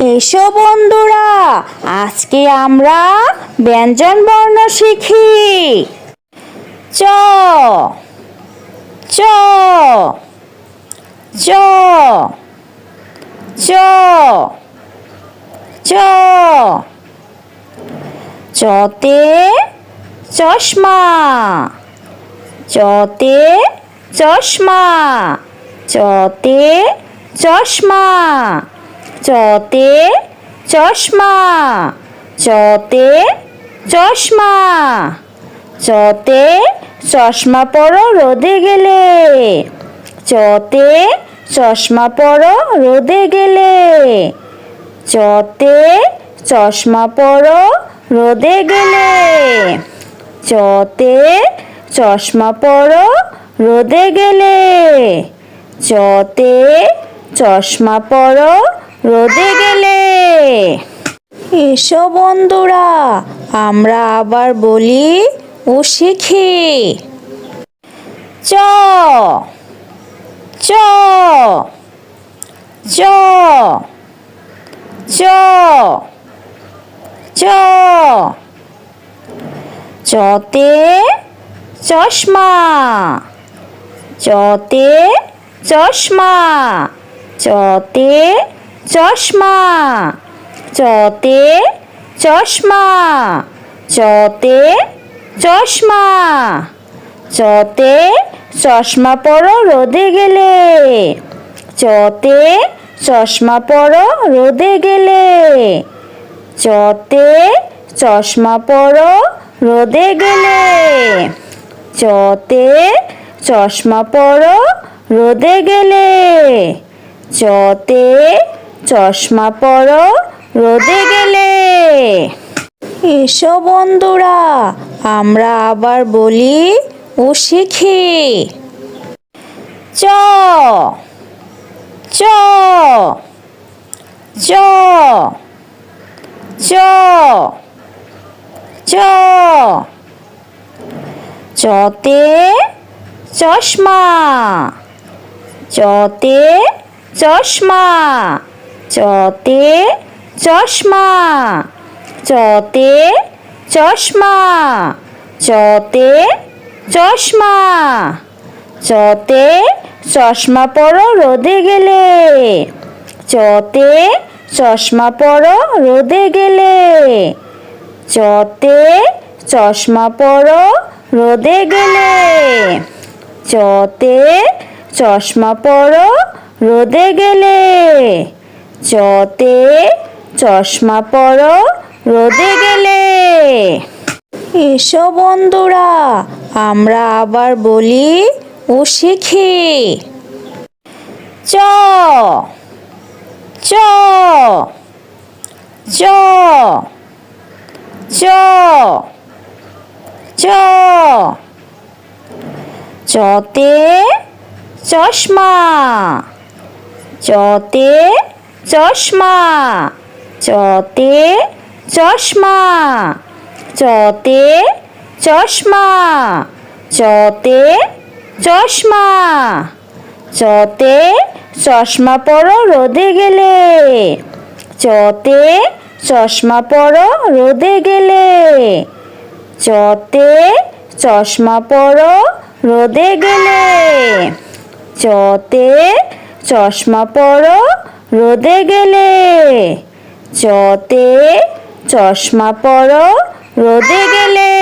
এসো বন্ধুরা, আজকে আমরা ব্যঞ্জন বর্ণ শিখি। চ চ চ চ চ চতে চশমা, চতে চশমা, চতে চশমা, চতে চশমা, চতে চশমা, চতে চশমা পরো রোদে গেলে, চতে চশমা পরো রোদে গেলে, চতে চশমা পরো রোদে গেলে, চতে চশমা পরো রোদে গেলে, চতে চশমা পরো রোদে গেলে। এসো বন্ধুরা, আমরা আবার বলি ও শিখি। চ চ চ চ চ চতে চশমা, চতে চশমা, চতে চশমা, চতে চশমা, চতে চশমা, চতে চশমা পরো রোদে গেলে, চতে চশমা পরো রোদে গেলে, চতে চশমা পরো রোদে গেলে, চতে চশমা পরো রোদে গেলে, চতে চশমা পরো রোদে গেলে। এসো বন্ধুরা, আমরা আবার বলি ও শিখি। চ চ চ চ চ চতে চশমা, চতে চশমা, চতে চশমা, চতে চশমা, চতে চশমা, চতে চশমা পরো রোদে গেলে, চতে চশমা পরো রোদে গেলে, চতে চশমা পরো রোদে গেলে, চতে চশমা পরো রোদে গেলে, চতে চশমা পরো রোদে গেলে। এসো বন্ধুরা, আমরা আবার বলি ও শিখি। চ চ চ চ চ চতে চশমা, চতে চশমা, চতে চশমা, চতে চশমা, চতে চশমা, চতে চশমা পরো রোদে গেলে, চতে চশমা পরো রোদে গেলে, চতে চশমা পরো রোদে গেলে, চতে চশমা পরো রোদে গেলে, চতে চশমা পরো রোদে গেলে।